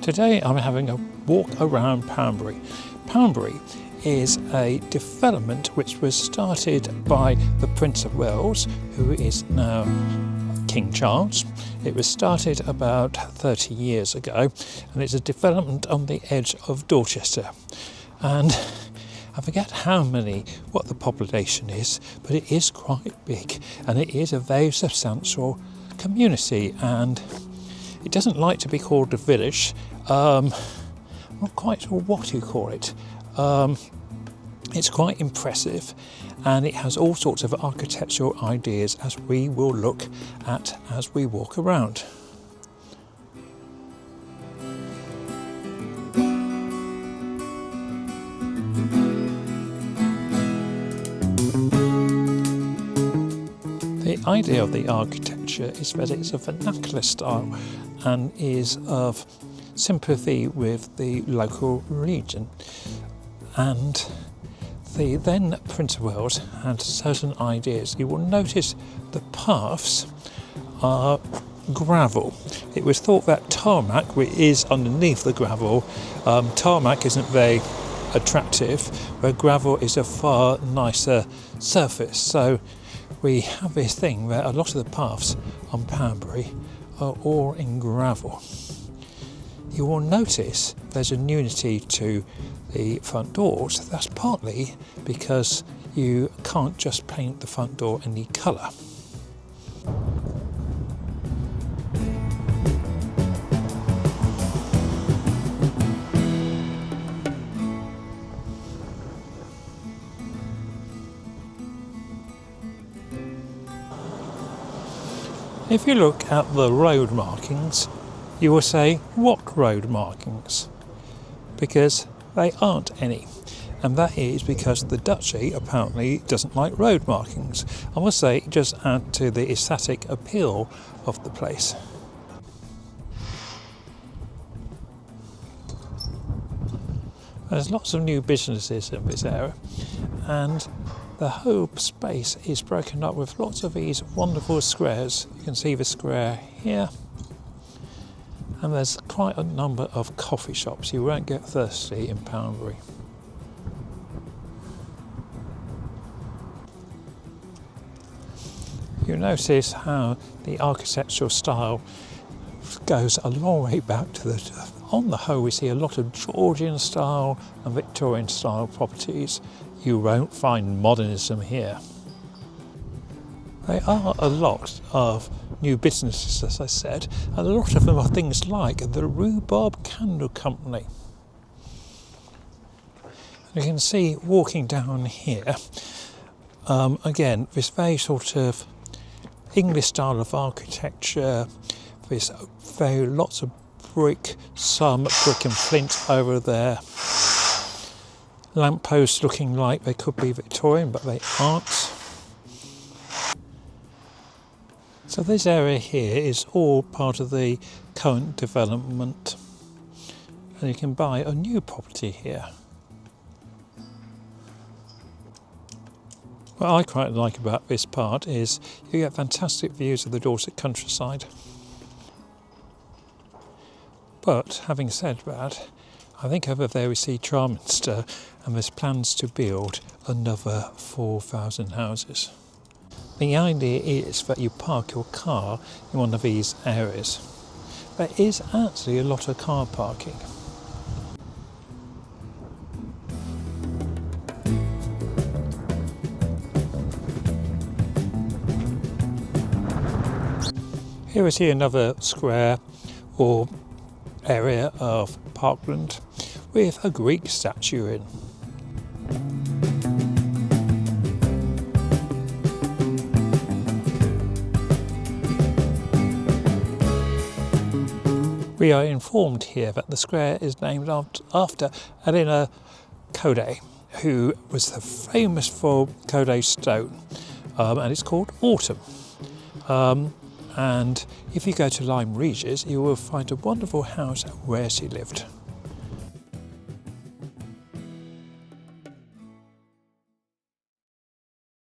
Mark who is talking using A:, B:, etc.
A: Today I'm having a walk around Poundbury. Poundbury is a development which was started by the Prince of Wales, who is now King Charles. It was started about 30 years ago, and it's a development on the edge of Dorchester. And I forget what the population is, but it is quite big, and it is a very substantial community, and it doesn't like to be called a village. I'm not quite sure what you call it. It's quite impressive, and it has all sorts of architectural ideas, as we will look at as we walk around. The idea of the architecture is that it's a vernacular style and is of sympathy with the local region. And the then Prince of Wales had certain ideas. You will notice the paths are gravel. It was thought that tarmac, which is underneath the gravel, tarmac isn't very attractive, where gravel is a far nicer surface. So we have this thing where a lot of the paths on Poundbury are all in gravel. You will notice there's a nudity to the front doors. That's partly because you can't just paint the front door any colour. If you look at the road markings, you will say, what road markings? Because they aren't any. And that is because the Duchy apparently doesn't like road markings. I must say, it just adds to the aesthetic appeal of the place. There's lots of new businesses in this area, and the whole space is broken up with lots of these wonderful squares. You can see the square here, and there's quite a number of coffee shops. You won't get thirsty in Poundbury. You notice how the architectural style goes a long way back to the... On the whole, we see a lot of Georgian style and Victorian style properties. You won't find modernism here. There are a lot of new businesses, as I said, and a lot of them are things like the Rhubarb Candle Company. You can see walking down here, again, this very sort of English style of architecture, with lots of brick, some brick and flint over there. Lampposts looking like they could be Victorian, but they aren't. So this area here is all part of the current development, and you can buy a new property here. What I quite like about this part is you get fantastic views of the Dorset countryside. But having said that, I think over there we see Charminster, and there's plans to build another 4,000 houses. The idea is that you park your car in one of these areas. There is actually a lot of car parking. Here we see another square or area of parkland with a Greek statue in. We are informed here that the square is named after Elena Code, who was famous for Code stone, and it's called Autumn. And if you go to Lyme Regis, you will find a wonderful house where she lived.